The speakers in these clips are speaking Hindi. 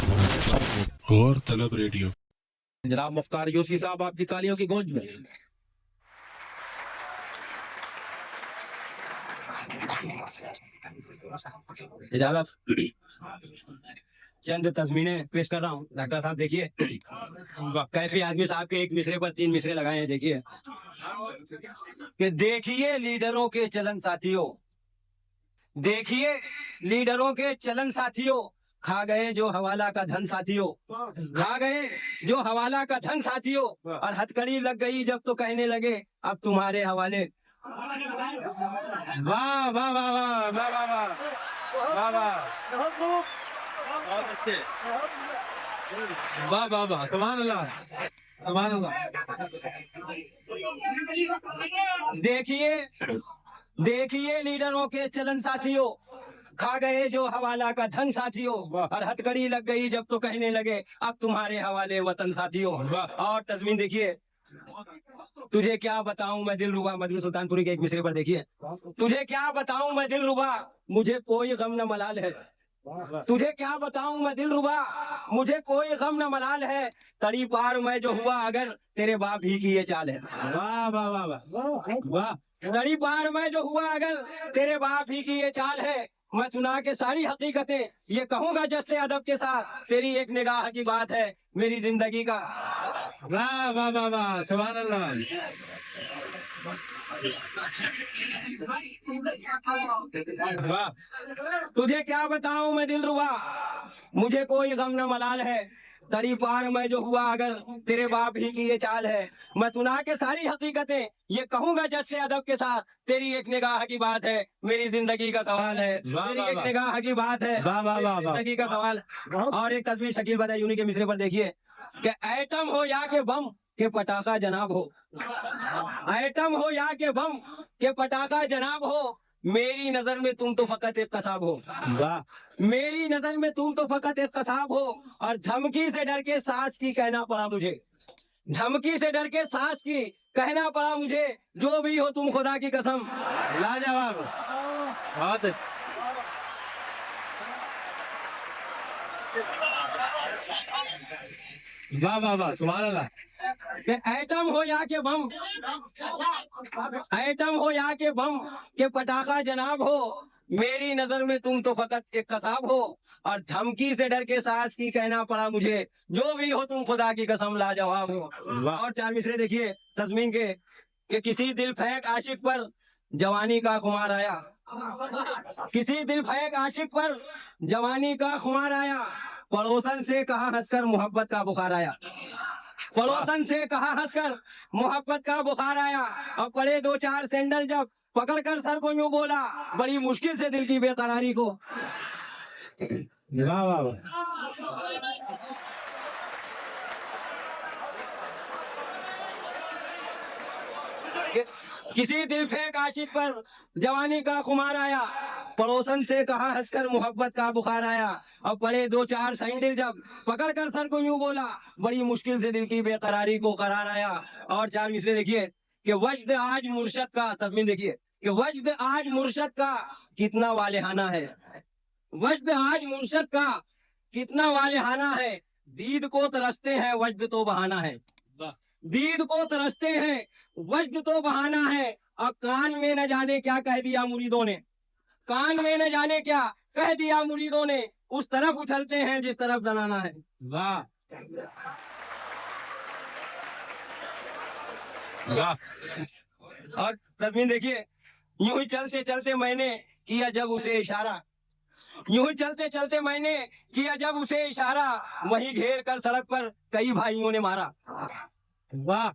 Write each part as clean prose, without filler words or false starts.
गौरतलब रेडियो। जनाब मुख्तार यूसी साहब आपकी तालियों की गूंज में। इजाजत, चंद तस्मीनें पेश कर रहा हूँ। डॉक्टर साहब देखिए, कैफी आदमी साहब के एक मिसरे पर 3 मिसरे लगाए हैं। देखिए कि देखिए लीडरों के चलन साथियों, देखिए लीडरों के चलन साथियों, खा गए जो हवाला का धन साथियों, खा गए जो हवाला का धन साथियों, और हथकड़ी लग गई जब तो कहने लगे अब तुम्हारे हवाले। वाह वाह वाह वाह वाह वाह वाह वाह वाह, बहुत अच्छे, वाह वाह वाह, सुभान अल्लाह, सुभान अल्लाह। देखिए देखिए लीडरों के चलन साथियों, खा गए जो हवाला का धन साथियों, और हथकड़ी लग गई जब तो कहने लगे अब तुम्हारे हवाले वतन साथियों। और तस्मीन देखिए, तुझे क्या बताऊं मैं दिलरुबा, मजनू सुल्तानपुरी के एक मिसरे पर देखिए, तुझे क्या बताऊं मैं दिलरुबा, मुझे कोई गम न मलाल है, तुझे क्या बताऊं मैं दिलरुबा, मुझे कोई गम न मलाल है, तड़ी पार मैं जो हुआ अगर तेरे बाप ही की ये चाल है। वाह वाह वाह वाह वाह, तड़ी पार मैं जो हुआ अगर तेरे बाप ही की ये चाल है, मैं सुना के सारी हकीकतें ये कहूंगा जज से अदब के साथ, तेरी एक निगाह की बात है मेरी जिंदगी का। वाह वाह वाह वाह, सुभान अल्लाह। वाह, तुझे क्या बताऊं मैं दिलरुबा, मुझे कोई गम न मलाल है, तड़ी पार मैं जो हुआ अगर तेरे बाप ही की ये चाल है, मैं सुना के सारी हकीकतें ये कहूंगा जज से अदब के साथ, तेरी एक निगाह की बात है मेरी जिंदगी का सवाल है, तेरी एक निगाह की बात है जिंदगी का सवाल। और एक तस्वीर शकील बदायूनी यूनी के मिसरे पर देखिए कि एटम हो या के बम के पटाखा जनाब हो, एटम हो या के बम के पटाखा जनाब हो, मेरी नजर में तुम तो फकत एक कसाब हो। मेरी नजर में तुम तो फकत एक कसाब हो, और धमकी से डर के सास की कहना पड़ा मुझे, धमकी से डर के सास की कहना पड़ा मुझे, जो भी हो तुम खुदा की कसम लाजवाब। बहुत वाह वाह वाह, सुभान अल्लाह। एटम हो या के बम, एटम हो या के बम के पटाखा जनाब हो, मेरी नजर में तुम तो फकत एक कसाब हो, और धमकी से डर के सास की कहना पड़ा मुझे, जो भी हो तुम खुदा की कसम लाजवाब हो। और 4 मिसरे देखिए तस्मीन के कि किसी दिल फेंक आशिक पर जवानी का खुमार आया, किसी दिल फेंक आशिक पर जवानी का खुमार आया, पड़ोसन से कहा हंसकर मोहब्बत का बुखार आया, पड़ोसन से कहा हंसकर मोहब्बत का बुखार आया, और पड़े 2-4 सैंडल जब पकड़कर सर को यूं बोला, बड़ी मुश्किल से दिल की बेकरारी को। वाह वाह वाह, किसी दिल फेंक आशिक पर जवानी का खुमार आया, पड़ोसन से कहा हंसकर मोहब्बत का बुखार आया, और पड़े 2-4 सैंडल जब पकड़कर सर को यूं बोला, बड़ी मुश्किल से दिल की बेकरारी को करार आया। और 4 मिसरे देखिए कि वजद आज मुर्शद का, तस्मीन देखिए कि वजद आज मुर्शद का कितना वालेहाना है, वजद आज मुर्शद का कितना वालेहाना है, दीद को तरसते हैं वजद तो बहाना है, दीद को तरसते हैं वजद तो बहाना है, और कान में न जाने क्या कह दिया मुरीदों ने, कान में न जाने क्या कह दिया मुरीदों ने, उस तरफ उछलते हैं जिस तरफ जनाना है। वाह वाह। और तस्वीर देखिए, यूं ही चलते चलते मैंने किया जब उसे इशारा, यूं ही चलते चलते मैंने किया जब उसे इशारा, वही घेर कर सड़क पर कई भाइयों ने मारा। वाह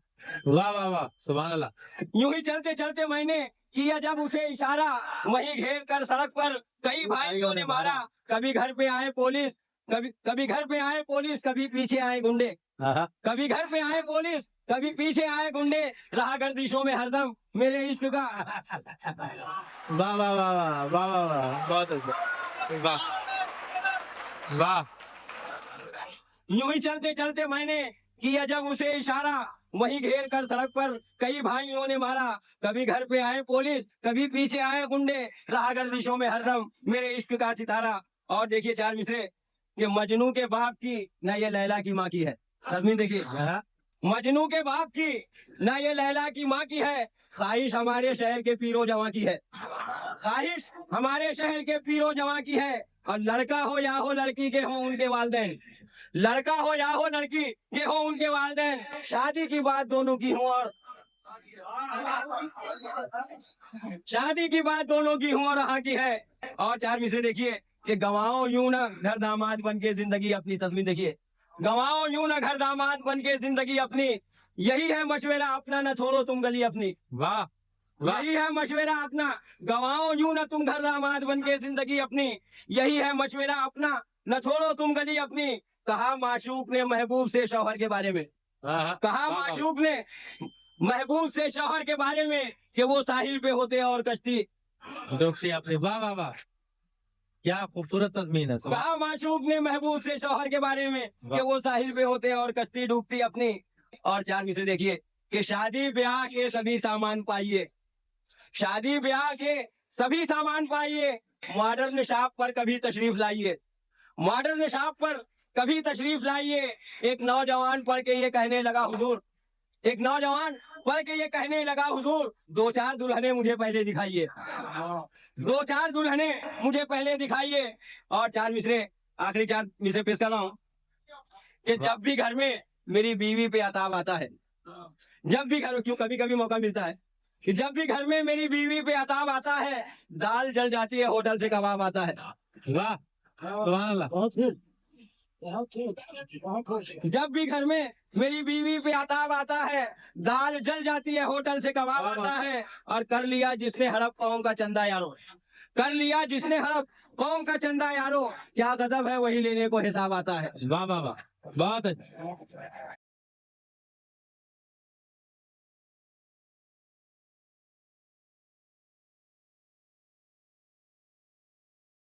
वाह वाह वाह, सुभान अल्लाह। यूं ही चलते चलते मैंने किया जब उसे इशारा, वही घेर कर सड़क पर कई भाइयों ने मारा, कभी घर पे आए पुलिस, कभी घर पे आए पुलिस, कभी पीछे आए गुंडे, कभी घर पे आए पुलिस, कभी पीछे आए गुंडे, रहा गर्दिशों में हरदम मेरे इश्क का। वाह वाह वाह वाह वाह वाह वाह, बहुत अच्छा, वाह वाह। यूं ही चलते चलते मैंने किया जब उसे इशारा, वही घेर कर सड़क पर कई भाइयों ने मारा, कभी घर पे आए पुलिस, कभी पीछे आए गुंडे, रहा गर्दिशों में हरदम मेरे इश्क का सितारा। और देखिए 4 मिसरे कि मजनू के बाप की ना ये लैला की माँ की है। तस्वीर देखिए, मजनू के बाप की ना ये लैला की माँ की है, ख्वाहिश हमारे शहर के पीरो जवां की है, ख्वाहिश हमारे शहर के पीरो जवां की है। और लड़का हो या हो लड़की के हो उनके वालिदैन, लड़का हो या हो लड़की के हो उनके वालिदैन, शादी की बात दोनों की हो और शादी की बात दोनों की हो और हाँ की है। और चार मिसरे देखिए कि गवाओ यूं ना घर दामाद बन के जिंदगी अपनी। तस्वीर देखिए, गवाओ यूं ना घर दामाद बन के जिंदगी अपनी, यही है मशवरा अपना न छोड़ो तुम गली अपनी। वाह यही है मशवरा अपना, गवाओ यूं ना तुम घर दामाद बन के जिंदगी अपनी, यही है मशवरा अपना न छोड़ो तुम गली अपनी। कहा माशूक ने महबूब से शौहर के बारे में, कहा माशूक ने महबूब से शौहर के बारे में कि वो साहिल पे होते और कश्ती डूबती अपनी। वाह वाह वाह, क्या खूबसूरत तस्वीर है। कहा माशूक ने महबूब से शौहर के बारे में कि वो साहिल पे होते और कश्ती डूबती अपनी। और चार मिसरे देखिए कि शादी ब्याह के सभी सामान पाइए, शादी ब्याह के सभी सामान पाइए, मॉडर्न शॉप पर कभी तशरीफ लाइए, मॉडर्न शॉप पर कभी तशरीफ लाइए। एक नौजवान पढ़ के ये कहने लगा हुजूर, एक नौजवान पढ़ के ये कहने लगा हुजूर, दो चार दुल्हने मुझे पहले दिखाइए, दो चार दुल्हने मुझे पहले दिखाइए। और चार मिसरे, आखिरी चार मिसरे पेश कर रहा हूँ कि जब भी घर में मेरी बीवी पे अताब आता है, जब भी घर, क्यों कभी कभी मौका मिलता है कि जब भी घर में मेरी बीवी पे अताब आता है, दाल जल जाती है होटल से कबाब आता है। वाह सुभान अल्लाह। जब भी घर में मेरी बीवी पे अताब आता है, दाल जल जाती है होटल से कबाब आता है। और कर लिया जिसने हड़प कौम का चंदा यारो, कर लिया जिसने हड़प कौम का चंदा यारो, क्या गजब है वही लेने को हिसाब आता है। वाह वाह वाह, बहुत अच्छा।